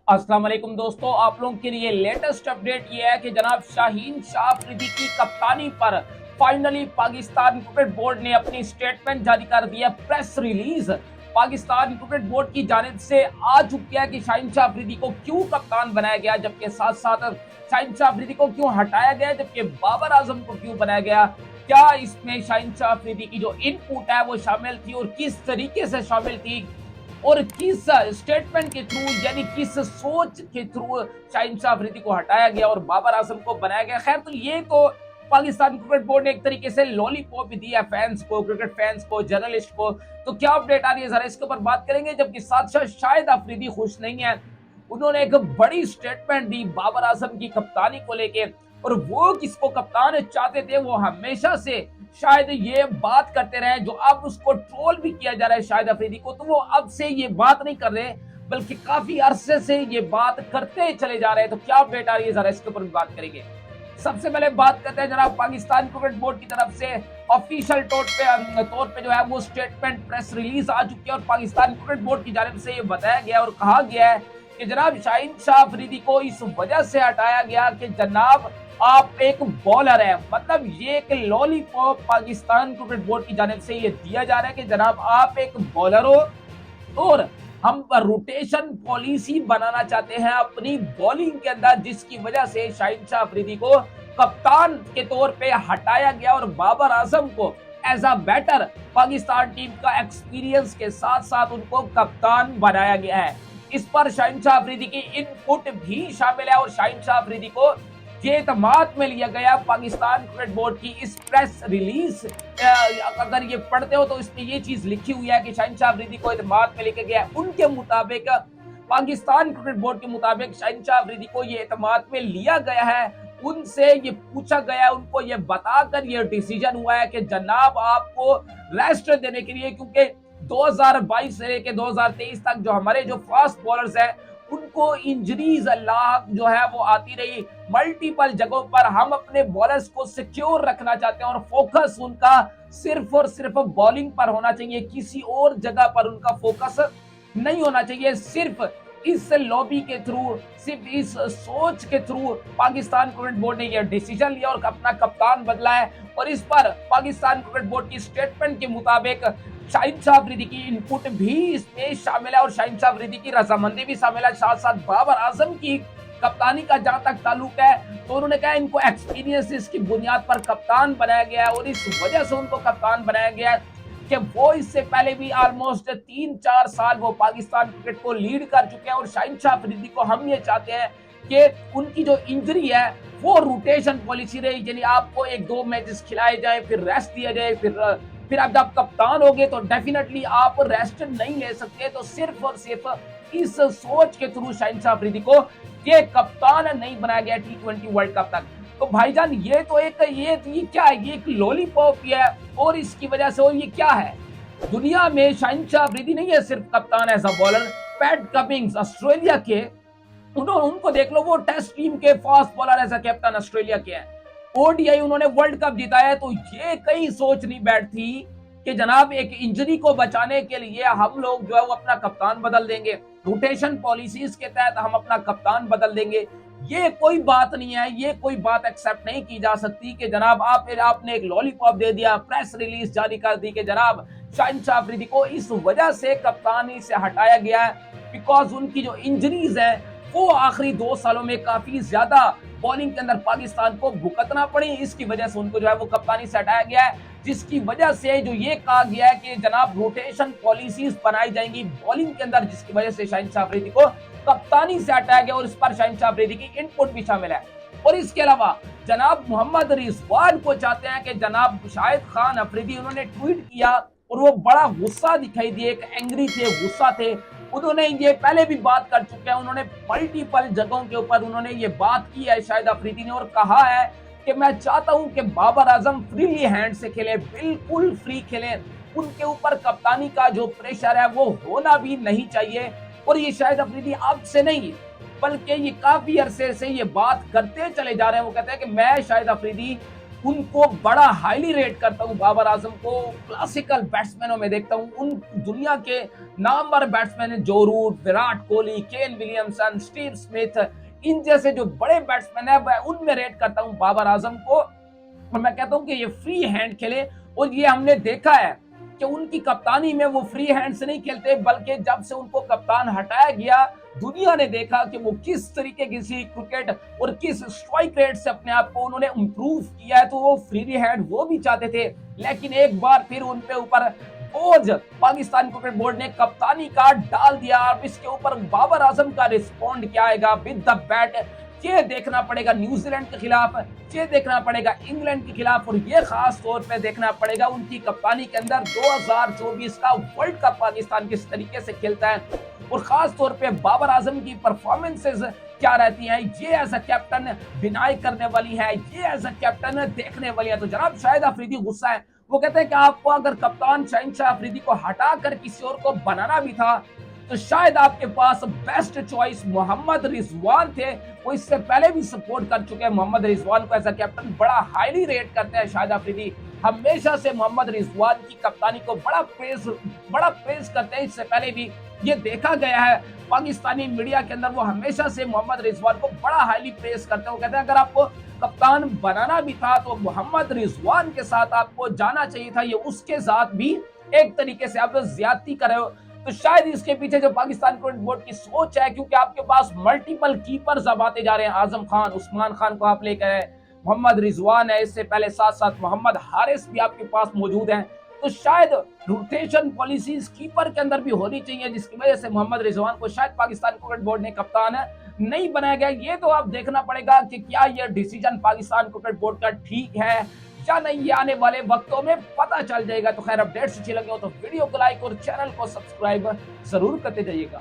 अस्सलाम वालेकुम दोस्तों, आप लोगों के लिए लेटेस्ट अपडेट ये है कि जनाब शाहीन शाह अफरीदी की कप्तानी पर फाइनली पाकिस्तान क्रिकेट बोर्ड ने अपनी स्टेटमेंट जारी कर दिया। Press release Pakistan cricket board की जानिब से आ चुकी है कि शाहीन शाह अफरीदी को क्यों कप्तान बनाया गया, जबकि साथ साथ शाहीन शाह अफरीदी को क्यों हटाया गया, जबकि बाबर आजम को क्यों बनाया गया। क्या इसमें शाहीन शाह अफरीदी की जो इनपुट है वो शामिल थी और किस तरीके से शामिल थी और किस स्टेटमेंट के थ्रू यानी किस सोच के थ्रू शाहीन शाह अफरीदी को हटाया गया और बाबर आजम को बनाया गया। खैर, तो ये तो पाकिस्तान क्रिकेट बोर्ड ने एक तरीके से लॉलीपॉप भी दिया फैंस को, क्रिकेट फैंस को, जर्नलिस्ट को। तो क्या अपडेट आ रही है, जरा इसके ऊपर बात करेंगे। जबकि साथ साथ शाहिद अफरीदी खुश नहीं है, उन्होंने एक बड़ी स्टेटमेंट दी बाबर आजम की कप्तानी को लेके। और वो किसको कप्तान चाहते थे, वो हमेशा से शायद ये बात करते रहे, जो अब उसको ट्रोल भी किया जा रहा है शाहिद अफरीदी को, तो वो अब से ये बात नहीं कर रहे बल्कि काफी अरसे से ये बात करते चले जा रहे हैं। तो क्या अपडेट आ रही है, जरा इसके ऊपर भी बात करेंगे। सबसे पहले बात करते हैं जनाब पाकिस्तान क्रिकेट बोर्ड की तरफ से ऑफिशियल तौर पे जो है वो स्टेटमेंट प्रेस रिलीज आ चुकी है और पाकिस्तान क्रिकेट बोर्ड की जानिब से ये बताया गया और कहा गया है कि जनाब शाहीन शाह अफरीदी को इस वजह से हटाया गया कि जनाब आप एक बॉलर है। मतलब ये एक लॉलीपॉप पाकिस्तान क्रिकेट बोर्ड की जानिब से ये दिया जा रहा है कि जनाब आप एक बॉलर हो और हम रोटेशन पॉलिसी बनाना चाहते हैं अपनी बॉलिंग के अंदर, जिसकी वजह से शाहीन शाह अफरीदी को कप्तान के तौर पे हटाया गया और बाबर आजम को as a batter Pakistan team का एक्सपीरियंस के साथ साथ उनको कप्तान बनाया गया है। इस पर शाहीन शाह अफरीदी की इनपुट भी शामिल है और शाहीन शाह अफरीदी को ये एतमाद में लिया गया। पाकिस्तान क्रिकेट बोर्ड की इस प्रेस रिलीज अगर ये पढ़ते हो तो इसमें ये चीज लिखी हुई है कि शाहीन शाह अफरीदी को एतमाद में लिखा गया। उनके मुताबिक, पाकिस्तान क्रिकेट बोर्ड के मुताबिक शाहीन शाह अफरीदी को ये एतमाद में लिया गया है। उनसे ये पूछा गया, उनको ये बताकर ये डिसीजन हुआ है कि जनाब आपको रेस्ट देने के लिए, क्योंकि 2022 से लेकर 2023 तक जो हमारे जो फास्ट बॉलर्स हैं उनको इंजरीज अल्लाह जो है वो आती रही मल्टीपल जगहों पर। हम अपने बॉलर्स को सिक्योर रखना चाहते हैं और फोकस उनका सिर्फ और सिर्फ बॉलिंग पर होना चाहिए, किसी और जगह पर उनका फोकस नहीं होना चाहिए। सिर्फ इस लॉबी के थ्रू, सिर्फ इस सोच के थ्रू पाकिस्तान क्रिकेट बोर्ड ने यह डिसीजन लिया और अपना कप्तान बदला है। और इस पर पाकिस्तान क्रिकेट बोर्ड की स्टेटमेंट के मुताबिक शाहीन शाह अफरीदी की इनपुट भी इसमें शामिल है और शाहीन शाह अफरीदी की रजामंदी भी शामिल है। साथ साथ बाबर आजम की कप्तानी का जहां तक ताल्लुक है तो उन्होंने कहा इनको एक्सपीरियंस की बुनियाद पर कप्तान बनाया गया है और इस वजह से उनको कप्तान बनाया गया है कि वो इससे पहले भी ऑलमोस्ट 3-4 साल वो पाकिस्तान क्रिकेट को लीड कर चुके हैं। और शाहीन शाह अफरीदी को हम ये चाहते हैं कि उनकी जो इंजरी है वो रोटेशन पॉलिसी रही, यानी आपको 1-2 मैचेस खिलाए जाए, फिर रेस्ट दिया जाए, फिर आप जब कप्तान हो गए तो डेफिनेटली आप रेस्ट नहीं ले सकते। तो सिर्फ और सिर्फ इस सोच के थ्रू शाहीन शाह अफरीदी को ये कप्तान नहीं बनाया गया T20 वर्ल्ड कप तक। तो भाईजान ये तो ये क्या है, ये एक लॉलीपॉप है और इसकी वजह से, और ये क्या है, दुनिया में शाहीन शाह अफरीदी नहीं है सिर्फ कप्तान as a bowler. Pat Cummins Australia के, उनको देख लो, वो टेस्ट टीम के fast bowler as a captain Australia के हैं। ओडीआई उन्होंने वर्ल्ड कप जीता है। तो ये कहीं सोच नहीं बैठती कि जनाब एक इंजरी को बचाने के लिए हम लोग जो है वो अपना कप्तान बदल देंगे, रोटेशन पॉलिसीज के तहत हम अपना कप्तान बदल देंगे। ये कोई बात नहीं है, ये कोई बात एक्सेप्ट नहीं की जा सकती कि जनाब आपने एक लॉलीपॉप दे दिया, प्रेस रिलीज जारी कर दी कि जनाब शाहीन शाह अफरीदी को इस वजह से कप्तानी से हटाया गया है बिकॉज उनकी जो इंजरीज है वो आखिरी 2 सालों में काफी ज्यादा बॉलिंग के अंदर पाकिस्तान को भुगतना पड़ी, इसकी वजह से उनको जो है वो कप्तानी से हटाया गया है। जिसकी वजह से जो ये कहा गया है कि जनाब रोटेशन पॉलिसीज बनाई जाएंगी बॉलिंग के अंदर, जिसकी वजह से शाहीन शाह अफरीदी को कप्तानी से हटाया गया और इस पर शाहीन शाह अफरीदी की इनपुट भी शामिल है। और इसके अलावा जनाब मोहम्मद रिजवान को चाहते हैं कि जनाब शाहिद खान अफरीदी, उन्होंने ट्वीट किया और वो बड़ा गुस्सा दिखाई दिए, एक एंग्री थे, गुस्सा थे। उन्होंने ये पहले भी बात कर चुके हैं, उन्होंने मल्टीपल जगहों के ऊपर उन्होंने ये बात की है शाहिद अफरीदी ने, और कहा है कि मैं चाहता हूं कि बाबर आजम फ्रीली हैंड से खेले, बिल्कुल फ्री खेले, उनके ऊपर कप्तानी का जो प्रेशर है वो होना भी नहीं चाहिए। और ये शाहिद अफरीदी अब से नहीं बल्कि ये काफी अरसे से ये बात करते चले जा रहे हैं। वो कहते हैं कि मैं शाहिद अफरीदी उनको बड़ा हाईली रेट करता हूं। बाबर आजम को क्लासिकल बैट्समैनों में देखता हूं, उन दुनिया के नामवर batsman Joe Root, Virat Kohli, Kane Williamson, Steve Smith, इन जैसे जो बड़े बैट्समैन है मैं उनमें रेट करता हूं बाबर आजम को। और मैं कहता हूं कि ये फ्री हैंड खेले, और ये हमने देखा है कि उनकी कप्तानी में वो फ्री हैंड से नहीं खेलते, बल्कि जब से उनको कप्तान हटाया गया दुनिया ने देखा कि वो किस तरीके की क्रिकेट और किस स्ट्राइक रेट से अपने आप को उन्होंने इंप्रूव किया है। तो वो फ्री हैंड वो भी चाहते थे, लेकिन एक बार फिर उनके ऊपर बोझ पाकिस्तान क्रिकेट बोर्ड ने कप्तानी का डाल दिया। अब इसके ऊपर बाबर आजम का रिस्पॉन्ड क्या आएगा विद द बैट, ये देखना पड़ेगा न्यूजीलैंड के खिलाफ, ये देखना पड़ेगा इंग्लैंड के खिलाफ, और ये खास तौर पे देखना पड़ेगा उनकी कप्तानी के अंदर 2024 का वर्ल्ड कप पाकिस्तान किस तरीके से खेलता है, और खास तौर पे बाबर आजम की परफॉर्मेंसेस क्या रहती हैं। ये एज अ कैप्टन बिनाई करने वाली है, ये एज अ कैप्टन देखने वाली है। तो जनाब शाहिद अफरीदी गुस्सा है, वो कहते हैं कि आपको अगर कप्तान शहनशाह अफरीदी को हटाकर किसी और को बनाना भी था तो शायद आपके पास बेस्ट चॉइस मोहम्मद रिजवान थे। वो इससे पहले भी सपोर्ट कर चुके हैं मोहम्मद रिजवान को एज अ कैप्टन, बड़ा हाईली रेट करते हैं शाहिद अफरीदी। हमेशा से मोहम्मद रिजवान की कप्तानी को बड़ा प्रेज करते हैं। इससे पहले भी ये देखा गया है पाकिस्तानी मीडिया के अंदर, वो हमेशा से मोहम्मद रिजवान को बड़ा हाईली प्रेज करते हैं। वो कहते हैं अगर आपको कप्तान बनाना भी था तो मोहम्मद रिजवान के साथ आपको जाना चाहिए था, ये उसके साथ भी एक तरीके से आप ज्यादती कर रहे हो। तो शायद इसके पीछे जो पाकिस्तान क्रिकेट बोर्ड की सोच है, क्योंकि आपके पास मल्टीपल कीपर्स अब आते जा रहे हैं, आजम खान, उस्मान खान को आप लेकर आए, मोहम्मद रिजवान है, इससे पहले साथ साथ मोहम्मद हारिस भी आपके पास मौजूद हैं। तो शायद रोटेशन पॉलिसीज कीपर के अंदर भी होनी चाहिए, जिसकी वजह से मोहम्मद रिजवान को शायद पाकिस्तान क्रिकेट बोर्ड ने कप्तान नहीं बनाया गया। ये तो आप देखना पड़ेगा कि क्या ये डिसीजन पाकिस्तान क्रिकेट बोर्ड का ठीक है या नहीं, ये आने वाले वक्तों में पता चल जाएगा। तो खैर अपडेट्स अच्छी लगे हो तो वीडियो को लाइक और चैनल को सब्सक्राइब जरूर करते जाइएगा।